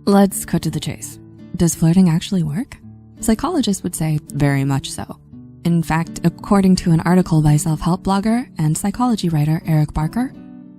Let's cut to the chase. Does flirting actually work? Psychologists would say very much so. In fact, according to an article by self-help blogger and psychology writer Eric Barker,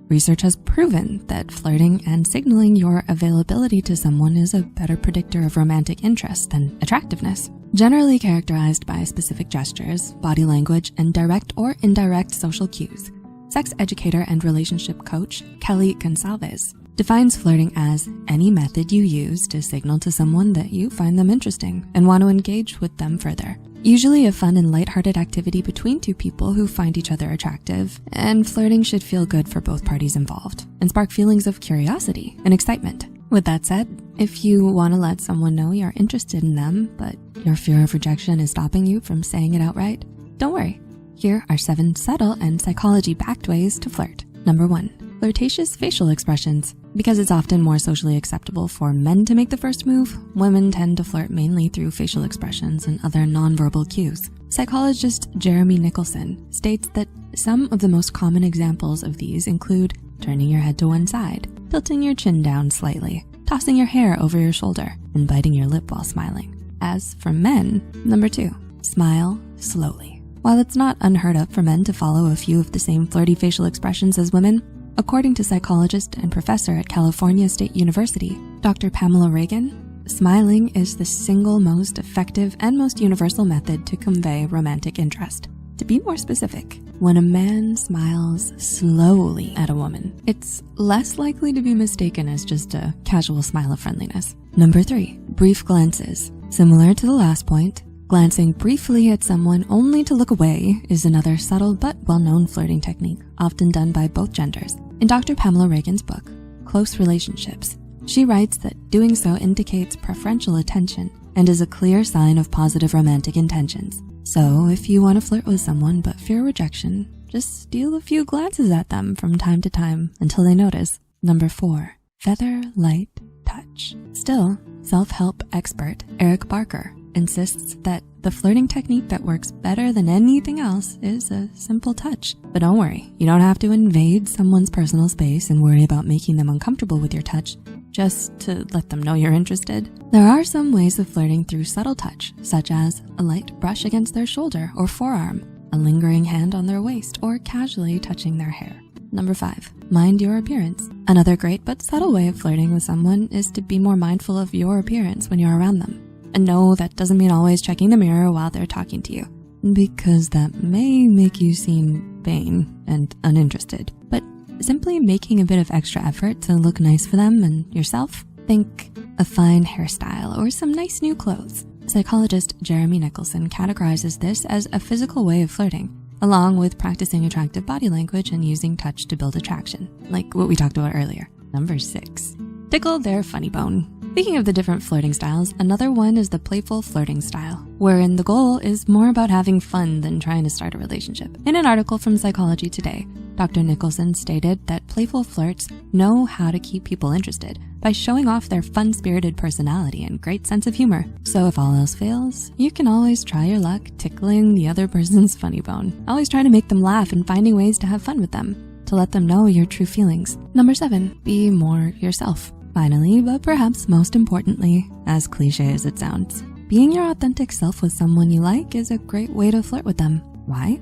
research has proven that flirting and signaling your availability to someone is a better predictor of romantic interest than attractiveness. Generally characterized by specific gestures, body language, and direct or indirect social cues, sex educator and relationship coach Kelly Gonsalves defines flirting as any method you use to signal to someone that you find them interesting and want to engage with them further. Usually a fun and lighthearted activity between two people who find each other attractive, and flirting should feel good for both parties involved and spark feelings of curiosity and excitement. With that said, if you want to let someone know you're interested in them, but your fear of rejection is stopping you from saying it outright, don't worry. Here are 7 subtle and psychology-backed ways to flirt. Number 1, flirtatious facial expressions. Because it's often more socially acceptable for men to make the first move, women tend to flirt mainly through facial expressions and other nonverbal cues. Psychologist Jeremy Nicholson states that some of the most common examples of these include turning your head to one side, tilting your chin down slightly, tossing your hair over your shoulder, and biting your lip while smiling. As for men, number 2, smile slowly. While it's not unheard of for men to follow a few of the same flirty facial expressions as women, according to psychologist and professor at California State University, Dr. Pamela Reagan, smiling is the single most effective and most universal method to convey romantic interest. To be more specific, when a man smiles slowly at a woman, it's less likely to be mistaken as just a casual smile of friendliness. Number 3, brief glances. Similar to the last point, glancing briefly at someone only to look away is another subtle but well-known flirting technique, often done by both genders. In Dr. Pamela Reagan's book, Close Relationships, she writes that doing so indicates preferential attention and is a clear sign of positive romantic intentions. So if you want to flirt with someone but fear rejection, just steal a few glances at them from time to time until they notice. Number 4, feather light touch. Still, self-help expert Eric Barker insists that the flirting technique that works better than anything else is a simple touch. But don't worry, you don't have to invade someone's personal space and worry about making them uncomfortable with your touch just to let them know you're interested. There are some ways of flirting through subtle touch, such as a light brush against their shoulder or forearm, a lingering hand on their waist, or casually touching their hair. Number 5, mind your appearance. Another great but subtle way of flirting with someone is to be more mindful of your appearance when you're around them. And no, that doesn't mean always checking the mirror while they're talking to you, because that may make you seem vain and uninterested. But simply making a bit of extra effort to look nice for them and yourself. Think a fine hairstyle or some nice new clothes. Psychologist Jeremy Nicholson categorizes this as a physical way of flirting, along with practicing attractive body language and using touch to build attraction, like what we talked about earlier. Number 6, tickle their funny bone. Speaking of the different flirting styles, another one is the playful flirting style, wherein the goal is more about having fun than trying to start a relationship. In an article from Psychology Today, Dr. Nicholson stated that playful flirts know how to keep people interested by showing off their fun-spirited personality and great sense of humor. So if all else fails, you can always try your luck tickling the other person's funny bone. Always try to make them laugh and finding ways to have fun with them, to let them know your true feelings. Number 7, be more yourself. Finally, but perhaps most importantly, as cliche as it sounds, being your authentic self with someone you like is a great way to flirt with them. Why?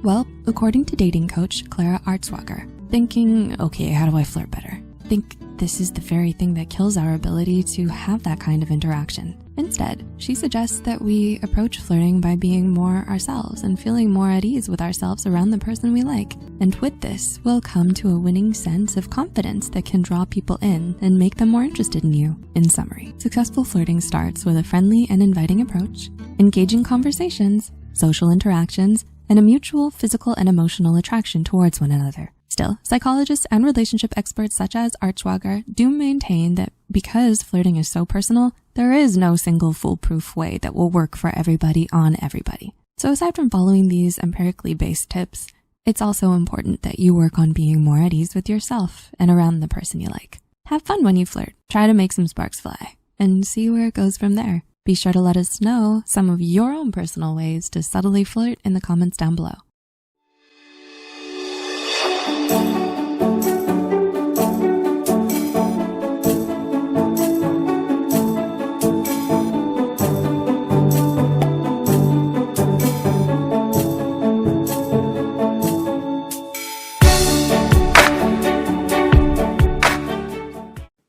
Well, according to dating coach Clara Artswager, thinking, okay, how do I flirt better? Think this is the very thing that kills our ability to have that kind of interaction. Instead, she suggests that we approach flirting by being more ourselves and feeling more at ease with ourselves around the person we like. And with this, we'll come to a winning sense of confidence that can draw people in and make them more interested in you. In summary, successful flirting starts with a friendly and inviting approach, engaging conversations, social interactions, and a mutual physical and emotional attraction towards one another. Still, psychologists and relationship experts such as Artswager do maintain that because flirting is so personal, there is no single foolproof way that will work for everybody on everybody. So aside from following these empirically based tips, it's also important that you work on being more at ease with yourself and around the person you like. Have fun when you flirt, try to make some sparks fly, and see where it goes from there. Be sure to let us know some of your own personal ways to subtly flirt in the comments down below.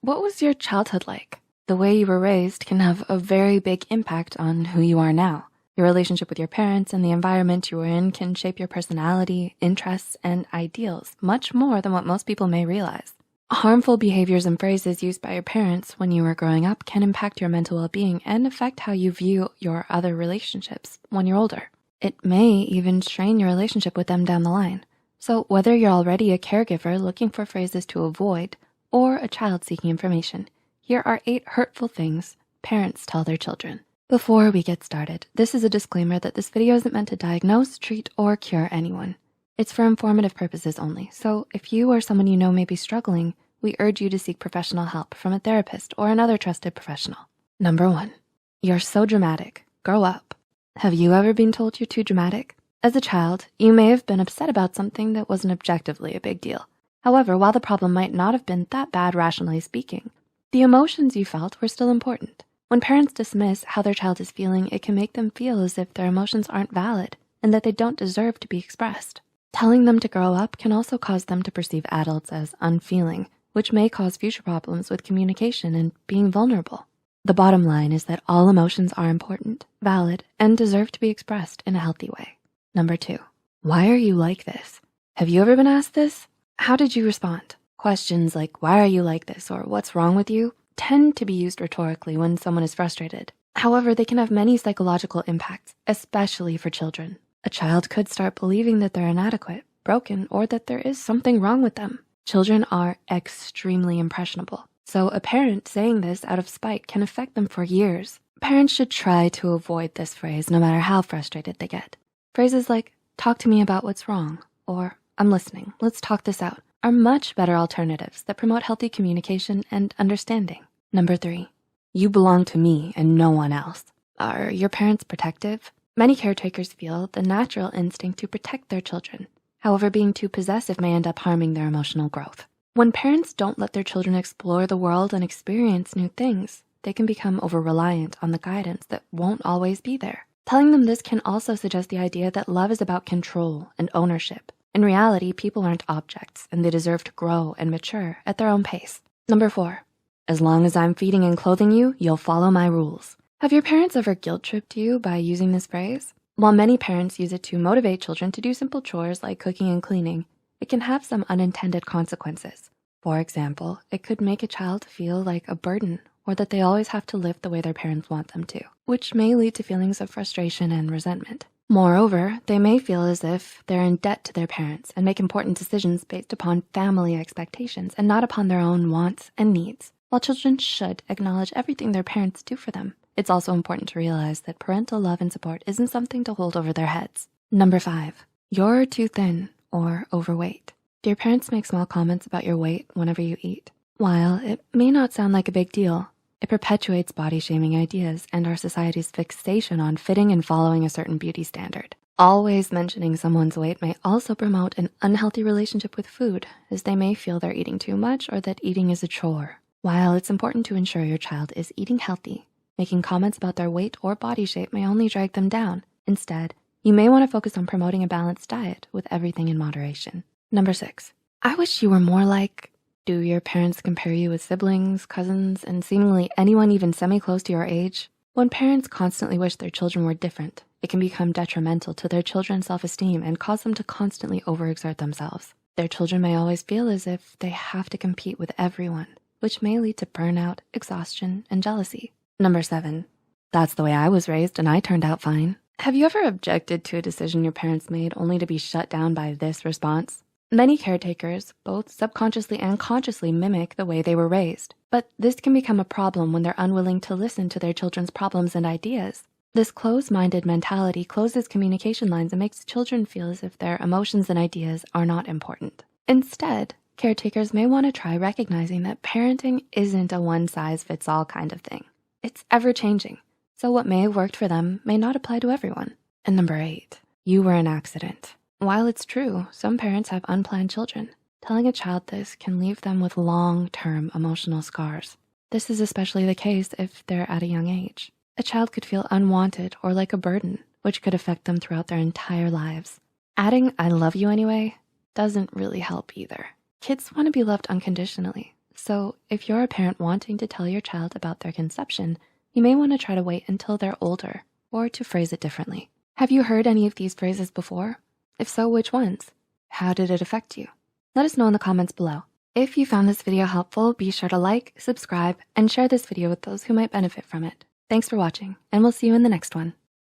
What was your childhood like? The way you were raised can have a very big impact on who you are now. Your relationship with your parents and the environment you were in can shape your personality, interests, and ideals much more than what most people may realize. Harmful behaviors and phrases used by your parents when you were growing up can impact your mental well-being and affect how you view your other relationships when you're older. It may even strain your relationship with them down the line. So whether you're already a caregiver looking for phrases to avoid or a child seeking information, here are 8 hurtful things parents tell their children. Before we get started, this is a disclaimer that this video isn't meant to diagnose, treat, or cure anyone. It's for informative purposes only, so if you or someone you know may be struggling, we urge you to seek professional help from a therapist or another trusted professional. Number 1, you're so dramatic, grow up. Have you ever been told you're too dramatic? As a child, you may have been upset about something that wasn't objectively a big deal. However, while the problem might not have been that bad rationally speaking, the emotions you felt were still important. When parents dismiss how their child is feeling, it can make them feel as if their emotions aren't valid and that they don't deserve to be expressed. Telling them to grow up can also cause them to perceive adults as unfeeling, which may cause future problems with communication and being vulnerable. The bottom line is that all emotions are important, valid, and deserve to be expressed in a healthy way. Number 2, why are you like this? Have you ever been asked this? How did you respond? Questions like, why are you like this, or what's wrong with you, tend to be used rhetorically when someone is frustrated. However, they can have many psychological impacts, especially for children. A child could start believing that they're inadequate, broken, or that there is something wrong with them. Children are extremely impressionable, so a parent saying this out of spite can affect them for years. Parents should try to avoid this phrase no matter how frustrated they get. Phrases like, talk to me about what's wrong, or I'm listening, let's talk this out, are much better alternatives that promote healthy communication and understanding. Number 3, you belong to me and no one else. Are your parents protective? Many caretakers feel the natural instinct to protect their children. However, being too possessive may end up harming their emotional growth. When parents don't let their children explore the world and experience new things, they can become over-reliant on the guidance that won't always be there. Telling them this can also suggest the idea that love is about control and ownership. In reality, people aren't objects and they deserve to grow and mature at their own pace. Number 4, as long as I'm feeding and clothing you, you'll follow my rules. Have your parents ever guilt-tripped you by using this phrase? While many parents use it to motivate children to do simple chores like cooking and cleaning, it can have some unintended consequences. For example, it could make a child feel like a burden or that they always have to live the way their parents want them to, which may lead to feelings of frustration and resentment. Moreover, they may feel as if they're in debt to their parents and make important decisions based upon family expectations and not upon their own wants and needs. While children should acknowledge everything their parents do for them, it's also important to realize that parental love and support isn't something to hold over their heads. Number 5, you're too thin or overweight. Do your parents make small comments about your weight whenever you eat? While it may not sound like a big deal, it perpetuates body shaming ideas and our society's fixation on fitting and following a certain beauty standard. Always mentioning someone's weight may also promote an unhealthy relationship with food, as they may feel they're eating too much or that eating is a chore. While it's important to ensure your child is eating healthy, making comments about their weight or body shape may only drag them down. Instead, you may wanna focus on promoting a balanced diet with everything in moderation. Number 6, I wish you were more like. Do your parents compare you with siblings, cousins, and seemingly anyone even semi-close to your age? When parents constantly wish their children were different, it can become detrimental to their children's self-esteem and cause them to constantly overexert themselves. Their children may always feel as if they have to compete with everyone, which may lead to burnout, exhaustion, and jealousy. Number 7, that's the way I was raised and I turned out fine. Have you ever objected to a decision your parents made only to be shut down by this response? Many caretakers, both subconsciously and consciously, mimic the way they were raised, but this can become a problem when they're unwilling to listen to their children's problems and ideas. This closed-minded mentality closes communication lines and makes children feel as if their emotions and ideas are not important. Instead, caretakers may wanna try recognizing that parenting isn't a one-size-fits-all kind of thing. It's ever-changing, so what may have worked for them may not apply to everyone. And number 8, you were an accident. While it's true, some parents have unplanned children. Telling a child this can leave them with long-term emotional scars. This is especially the case if they're at a young age. A child could feel unwanted or like a burden, which could affect them throughout their entire lives. Adding "I love you anyway" doesn't really help either. Kids wanna be loved unconditionally, So if you're a parent wanting to tell your child about their conception, you may want to try to wait until they're older, or to phrase it differently. Have you heard any of these phrases before? If so, which ones? How did it affect you? Let us know in the comments below. If you found this video helpful, be sure to like, subscribe, and share this video with those who might benefit from it. Thanks for watching, and we'll see you in the next one.